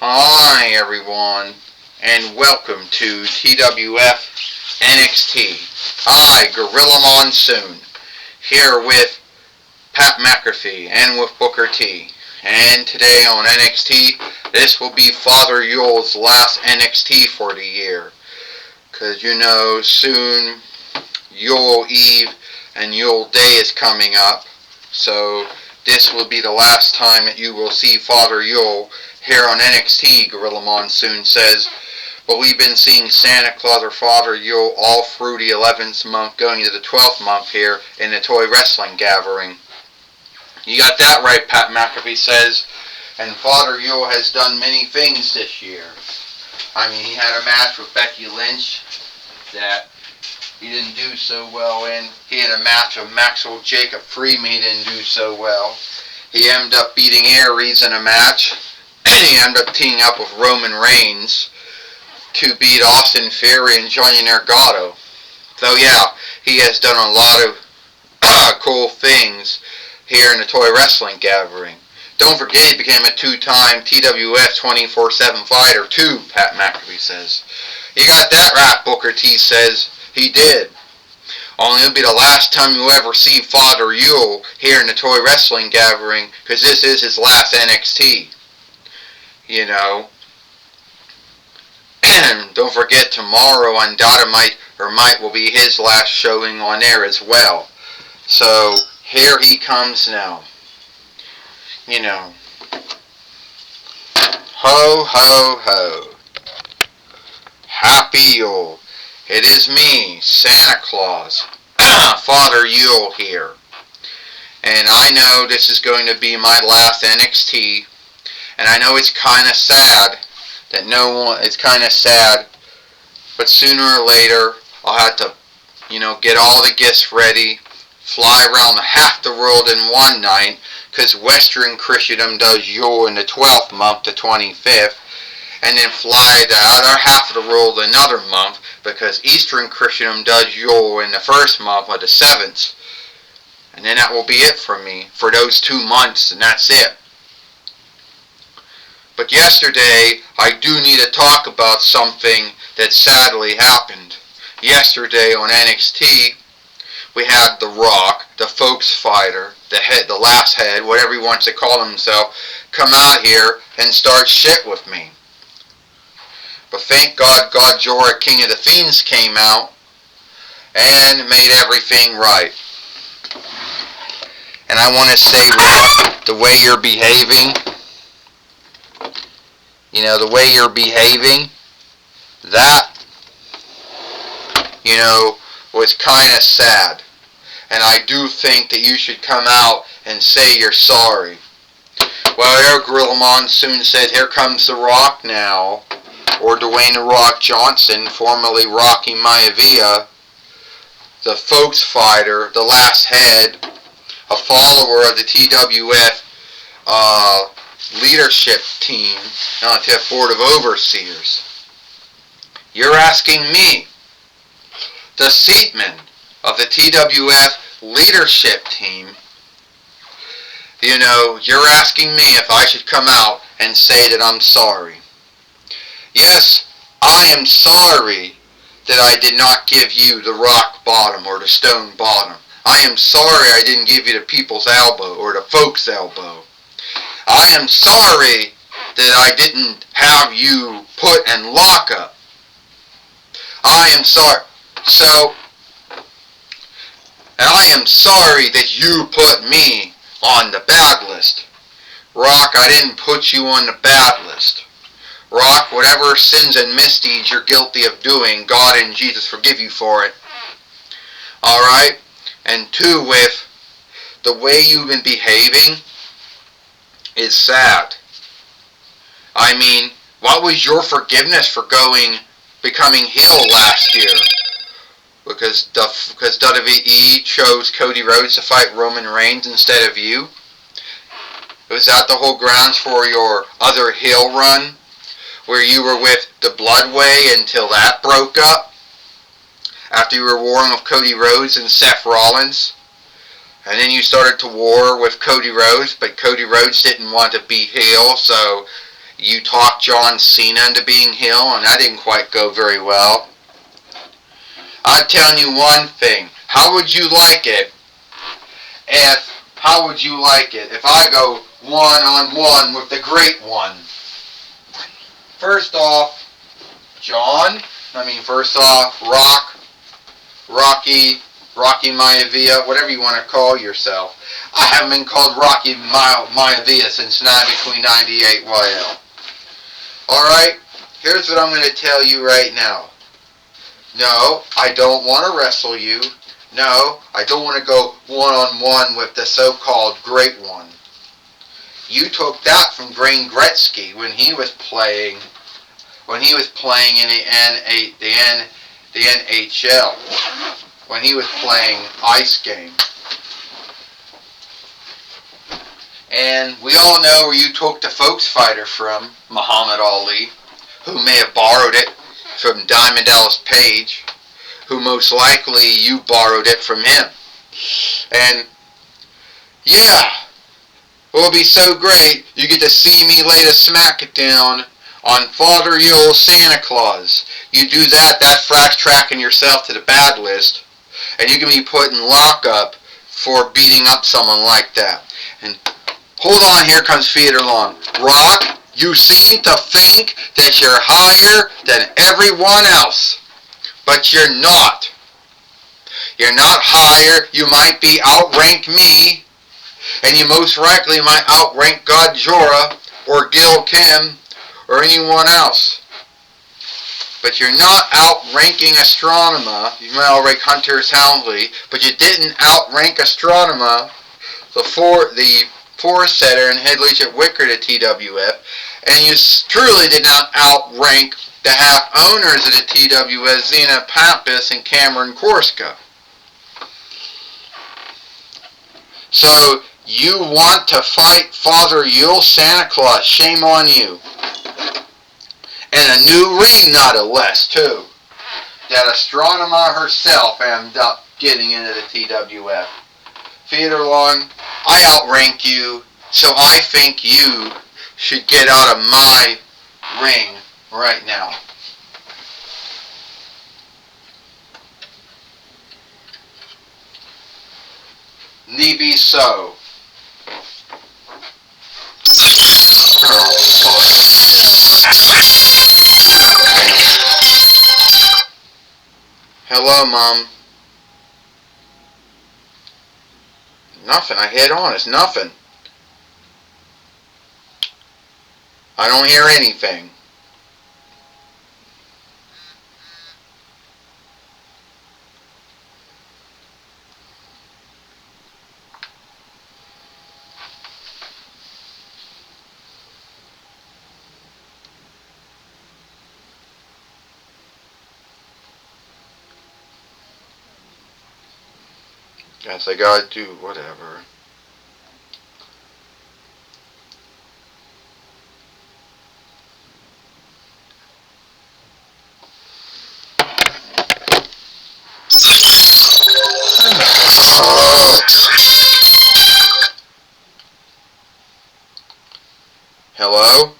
Hi everyone, and welcome to TWF NXT. I, Gorilla Monsoon, here with Pat McAfee and with Booker T. And today on NXT, this will be Father Yule's last NXT for the year. Because soon Yule Eve and Yule Day is coming up. So this will be the last time that you will see Father Yule here on NXT, Gorilla Monsoon says. But we've been seeing Santa Claus or Father Yule all through the 11th month, going into the 12th month here in the Toy Wrestling Gathering. You got that right, Pat McAfee says. And Father Yule has done many things this year. He had a match with Becky Lynch that he didn't do so well in. He had a match with Maxwell Jacob Friedman he didn't do so well. He ended up beating Aries in a match. And he ended up teaming up with Roman Reigns to beat Austin Theory and Johnny Gargano. So yeah, he has done a lot of cool things here in the Toy Wrestling Gathering. Don't forget he became a two-time TWF 24/7 fighter too, Pat McAfee says. You got that right, Booker T says. He did. Only it'll be the last time you'll ever see Father Yule here in the Toy Wrestling Gathering, because this is his last NXT. And don't forget tomorrow on Dynamite will be his last showing on there as well. So here he comes now. Ho, ho, ho. Happy Yule. It is me, Santa Claus, Father Yule here. And I know this is going to be my last NXT. And I know it's kind of sad but sooner or later I'll have to, get all the gifts ready, fly around half the world in one night, because Western Christendom does Yule in the 12th month, the 25th, and then fly the other half of the world another month, because Eastern Christendom does Yule in the first month of the 7th. And then that will be it for me for those 2 months, and that's it. But yesterday, I do need to talk about something that sadly happened. Yesterday on NXT, we had The Rock, the Folks Fighter, the last head, whatever he wants to call himself, come out here and start shit with me. But thank God, Jorah, King of the Fiends, came out and made everything right. And I want to say, Rock, the way you're behaving, that, was kind of sad. And I do think that you should come out and say you're sorry. Well, here Gorilla Monsoon said, here comes The Rock now, or Dwayne The Rock Johnson, formerly Rocky Maivia, the Folks Fighter, the last head, a follower of the TWF leadership team, TWF Board of Overseers. You're asking me, the seatman of the TWF leadership team, you're asking me if I should come out and say that I'm sorry. Yes, I am sorry that I did not give you the rock bottom or the stone bottom. I am sorry I didn't give you the people's elbow or the folks' elbow. I am sorry that I didn't have you put in lockup. I am sorry. And I am sorry that you put me on the bad list. Rock, I didn't put you on the bad list. Rock, whatever sins and misdeeds you're guilty of doing, God and Jesus forgive you for it. Alright? And two, with the way you've been behaving is sad. What was your forgiveness for becoming heel last year? Because WWE chose Cody Rhodes to fight Roman Reigns instead of you? Was that the whole grounds for your other heel run? Where you were with the Bloodway until that broke up? After you were warring with Cody Rhodes and Seth Rollins? And then you started to war with Cody Rhodes, but Cody Rhodes didn't want to be heel, so you talked John Cena into being heel, and that didn't quite go very well. I'm telling you one thing. How would you like it if I go one-on-one with the Great One? First off, Rocky Maivia, whatever you want to call yourself. I haven't been called Rocky Maivia since between 98 YL. Alright, here's what I'm going to tell you right now. No, I don't want to wrestle you. No, I don't want to go one-on-one with the so-called Great One. You took that from Wayne Gretzky when he was playing in the NHL, when he was playing ice game. And we all know where you took the folks fighter from, Muhammad Ali, who may have borrowed it from Diamond Dallas Page, who most likely you borrowed it from him. And yeah, it will be so great. You get to see me lay the smackdown on Father Yule Santa Claus. You do that, that's fast tracking yourself to the bad list, and you can be put in lockup for beating up someone like that. And hold on, here comes Theater Long. Rock, you seem to think that you're higher than everyone else, but you're not. You're not higher. You might be outrank me, and you most likely might outrank God Jorah or Gil Kim or anyone else. But you're not outranking Astronema. You might outrank Hunter Townley, but you didn't outrank Astronema, the force setter and head leech at Wicker to TWF, and you truly did not outrank the half owners of the TWF, Zena Pappas and Cameron Korska. So you want to fight Father Yule Santa Claus? Shame on you. And a new ring, not a less, too. That Astronema herself ended up getting into the TWF. Theater Long, I outrank you, so I think you should get out of my ring right now. Knee be so. Hello, Mom. Nothing. I hit on. It's nothing. I don't hear anything. Guess I gotta do whatever. Hello?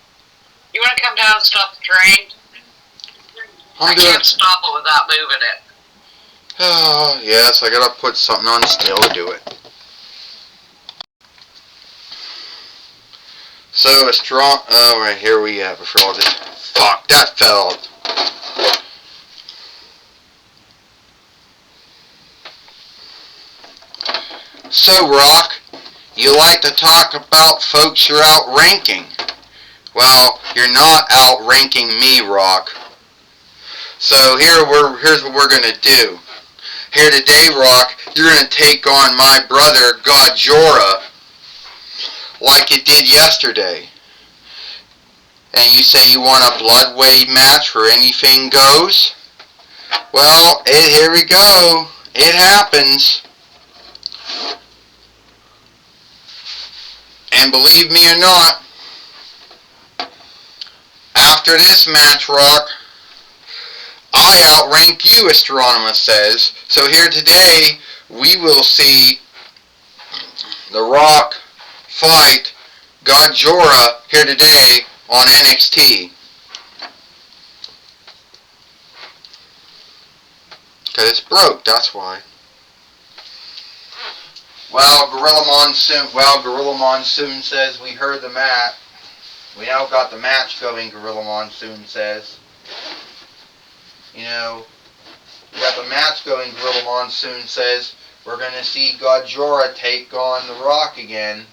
You want to come down and stop the train? I can't stop it without moving it. Oh, yes, I gotta put something on still to do it. So, a strong... Oh, right, here we at before all this... Fuck, that fell. So, Rock, you like to talk about folks you're outranking. Well, you're not outranking me, Rock. So, here's what we're gonna do. Here today, Rock, you're going to take on my brother, God Jorah, like you did yesterday. And you say you want a blood weight match where anything goes? Well, here we go. It happens. And believe me or not, after this match, Rock, I outrank you, Astronema says. So here today, we will see The Rock fight God Jorah here today on NXT. Because it's broke, that's why. Well, Gorilla Monsoon says we heard the match. We now got the match going, Gorilla Monsoon says. You know, we got the match going, Gorilla Monsoon says. We're going to see Gajora take on The Rock again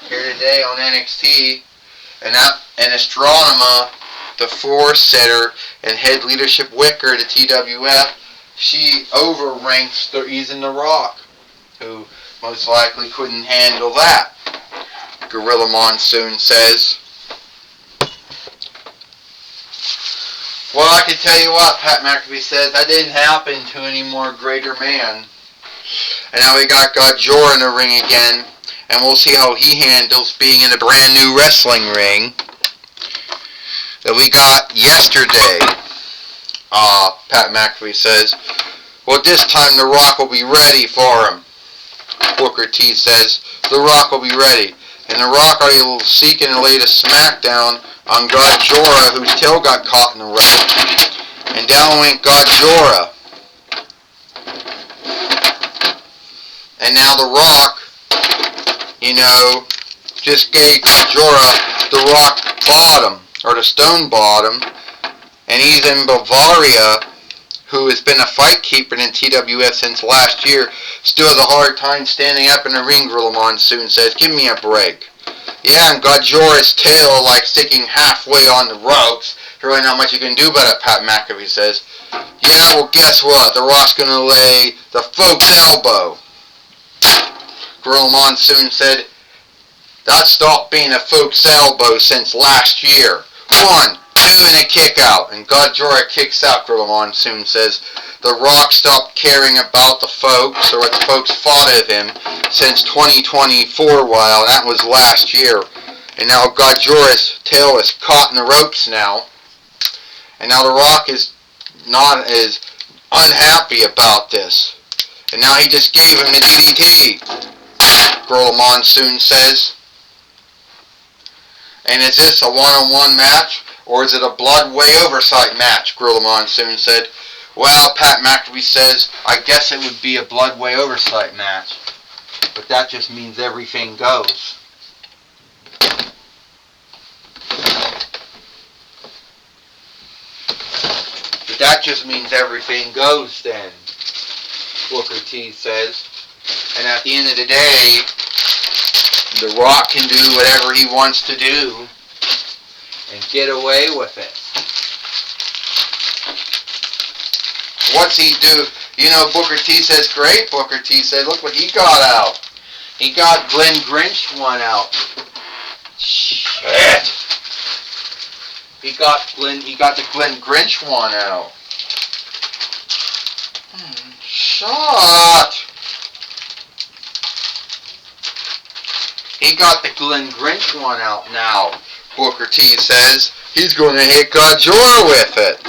here today on NXT. And Astronema, the force setter and head leadership wicker to TWF, she overranks even The Rock, who most likely couldn't handle that, Gorilla Monsoon says. Well, I can tell you what, Pat McAfee says, that didn't happen to any more greater man. And now we got Gajora in the ring again, and we'll see how he handles being in a brand new wrestling ring that we got yesterday. Pat McAfee says, well, this time The Rock will be ready for him. Booker T says, The Rock will be ready. And The Rock are seeking to lay a smackdown on Gajora, whose tail got caught in the rope. And down went Gajora. And now The Rock, just gave Gajora the rock bottom, or the stone bottom. And he's in Bavaria, who has been a fight keeper in TWF since last year, still has a hard time standing up in the ring, Gorilla Monsoon says. Give me a break. Yeah, and Gajora's tail like sticking halfway on the ropes. There's really not much you can do about it, Pat McAfee says. Yeah, well, guess what? The Rock's going to lay the folks elbow. Gorilla Monsoon said, that stopped being a folks elbow since last year. 1, 2, and a kick out. And Gajora kicks out, Gorilla Monsoon says. The Rock stopped caring about the folks, or what the folks thought of him, since 2024 while, and that was last year. And now Gajora's tail is caught in the ropes now. And now The Rock is not as unhappy about this. And now he just gave him the DDT, Gorilla Monsoon says. And is this a one-on-one match, or is it a blood way oversight match, Gorilla Monsoon said. Well, Pat McAfee says, I guess it would be a blood way oversight match. But that just means everything goes. But that just means everything goes then, Booker T says. And at the end of the day, The Rock can do whatever he wants to do and get away with it. What's he do? Booker T says, great, Booker T said, look what he got out. He got Glenn Grinch one out. Shit. He got the Glenn Grinch one out. Shut. He got the Glenn Grinch one out now, Booker T says. He's going to hit Gajora with it.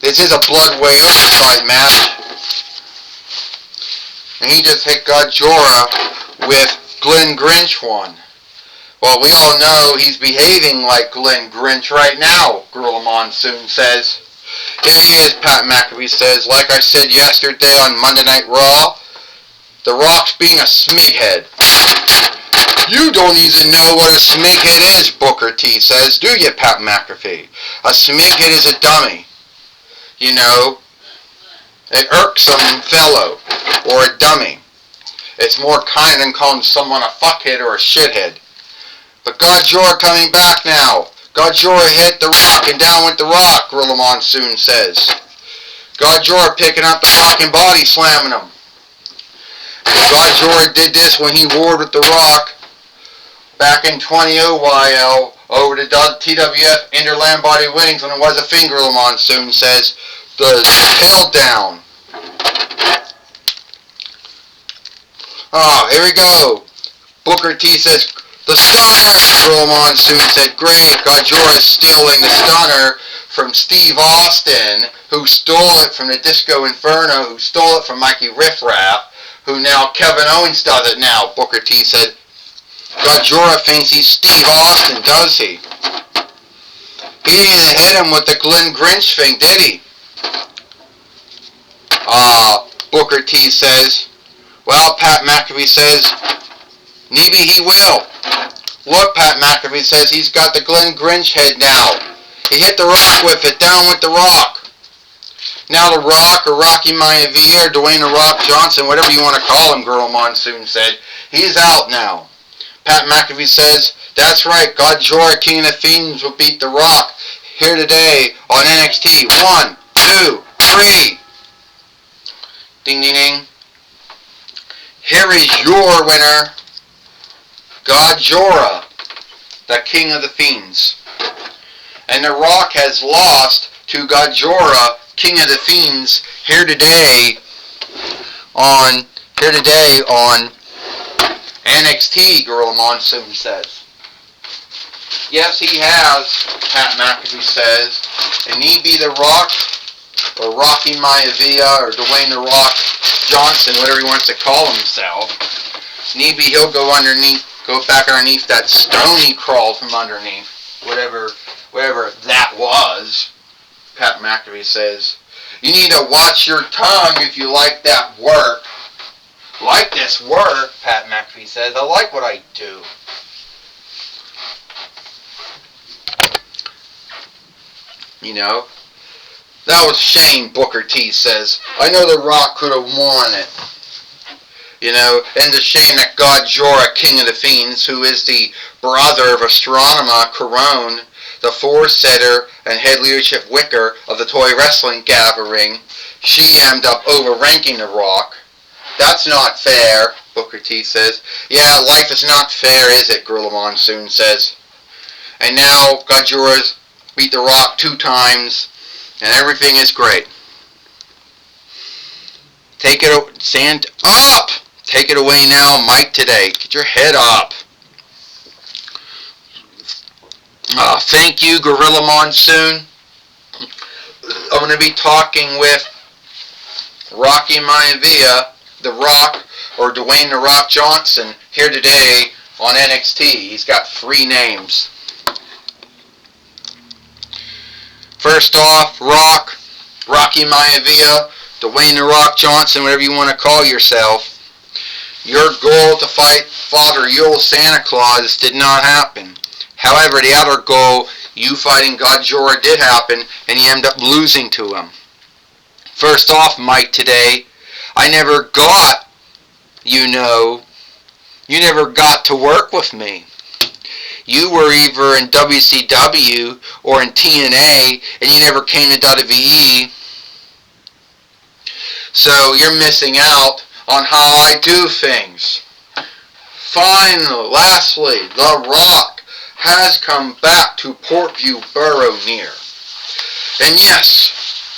This is a blood way oversight match. And he just hit Gajora with Glenn Grinch one. Well, we all know he's behaving like Glenn Grinch right now, Gorilla Monsoon says. Here he is, Pat McAfee says. Like I said yesterday on Monday Night Raw, The Rock's being a smighead. You don't even know what a smighead is, Booker T says, do you, Pat McAfee? A smighead is a dummy. An irksome fellow, or a dummy. It's more kind than calling someone a fuckhead or a shithead. But Gajora coming back now. Gajora hit The Rock, and down went The Rock, Gorilla Monsoon says. Gajora picking up The Rock and body slamming him. Gajora did this when he warred with The Rock back in 20-YL over the TWF Interland Body Winnings when it was a thing, Gorilla Monsoon says. The tail down. Here we go. Booker T says, the stunner, Gorilla Monsoon said, great, Gajora stealing the stunner from Steve Austin, who stole it from the Disco Inferno, who stole it from Mikey Riffraff, who now Kevin Owens does it now, Booker T said. Godzilla thinks he's Steve Austin, does he? He didn't hit him with the Glenn Grinch thing, did he? Booker T says. Well, Pat McAfee says, maybe he will. Look, Pat McAfee says he's got the Glenn Grinch head now. He hit the Rock with it, down with the Rock. Now the Rock, or Rocky Maivia, or Dwayne The Rock Johnson, whatever you want to call him, Gorilla Monsoon said, he's out now. Pat McAfee says, that's right, Godzilla, King of the Fiends, will beat The Rock here today on NXT. 1, 2, 3. Ding, ding, ding. Here is your winner, Godzilla, the King of the Fiends. And The Rock has lost to Godzilla, King of the Fiends, here today on NXT, Gorilla Monsoon says. Yes, he has, Pat McAfee says. And he be The Rock, or Rocky Maivia, or Dwayne The Rock Johnson, whatever he wants to call himself. Maybe he'll go back underneath that stone he crawled from underneath. Whatever that was, Pat McAfee says. You need to watch your tongue if you like that work. Like this work, Pat McAfee says. I like what I do. You know, that was a shame, Booker T says. I know The Rock could have won it. You know, and the shame that Godzilla, King of the Fiends, who is the brother of Astronomer Carone, the four-setter and head leadership wicker of the toy wrestling gathering, she ended up overranking The Rock. That's not fair, Booker T says. Yeah, life is not fair, is it, Gorilla Monsoon says. And now Godzilla's beat The Rock 2 times, and everything is great. Take it, stand up! Take it away now, Mike, today. Get your head up. Thank you, Gorilla Monsoon. I'm going to be talking with Rocky Maivia, The Rock, or Dwayne The Rock Johnson here today on NXT. He's got 3 names. First off, Rocky Maivia, Dwayne The Rock Johnson, whatever you want to call yourself. Your goal to fight Father Yule Santa Claus did not happen. However, the other goal, you fighting Godzilla, did happen, and you ended up losing to him. First off, Mike, today, I never got, you never got to work with me. You were either in WCW or in TNA, and you never came to WWE. So you're missing out on how I do things. Finally, lastly, The Rock has come back to Portview Borough near. And yes,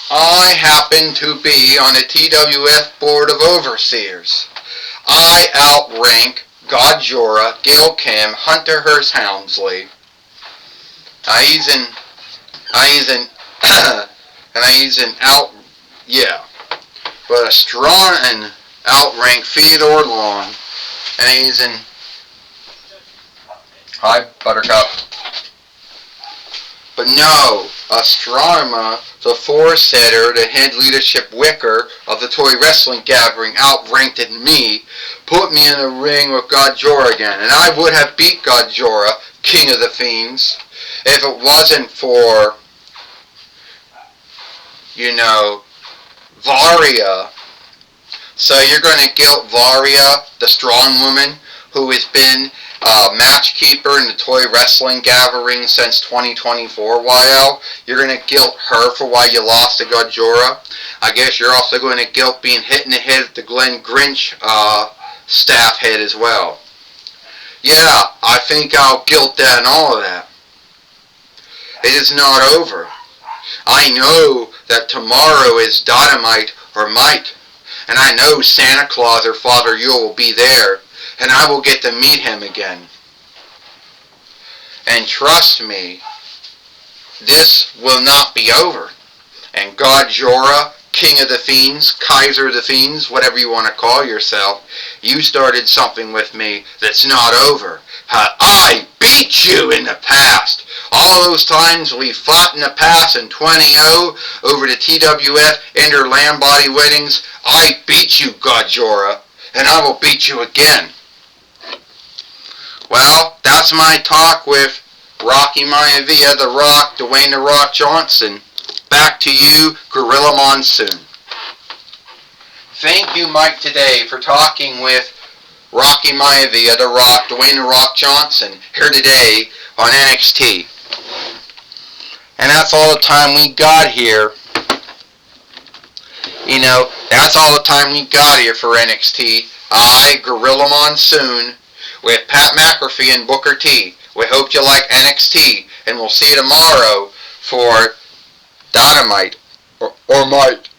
I happen to be on the TWF Board of Overseers. I outrank Godzilla, Gail Kim, Hunter Hearst Helmsley. But a strong and outranked Theodore Long, and he's in. Hi, Buttercup. But no, Astronomer, the four-setter, the head leadership wicker of the toy wrestling gathering, outranked me, put me in the ring with Godzilla again, and I would have beat Godzilla, King of the Fiends, if it wasn't for, Varia. So you're going to guilt Varia, the strong woman, who has been matchkeeper in the toy wrestling gathering since 2024 while. You're going to guilt her for why you lost to Godzilla. I guess you're also going to guilt being hit in the head with the Glenn Grinch staff head as well. Yeah, I think I'll guilt that and all of that. It is not over. I know that tomorrow is Dynamite or Might, and I know Santa Claus or Father Yule will be there, and I will get to meet him again. And trust me, this will not be over. And Godzilla, King of the Fiends, Kaiser of the Fiends, whatever you want to call yourself, you started something with me that's not over. I beat you in the past. All those times we fought in the past in 20-0 over the TWF Inter-Land Body Weddings, I beat you, Godzilla, and I will beat you again. Well, that's my talk with Rocky Maivia, The Rock, Dwayne The Rock Johnson. Back to you, Gorilla Monsoon. Thank you, Mike, today for talking with Rocky Maivia, The Rock, Dwayne The Rock Johnson, here today on NXT. And that's all the time we got here. You know, that's all the time we got here for NXT. I, Gorilla Monsoon, with Pat McAfee and Booker T. We hope you like NXT, and we'll see you tomorrow for Dynamite, or Mike.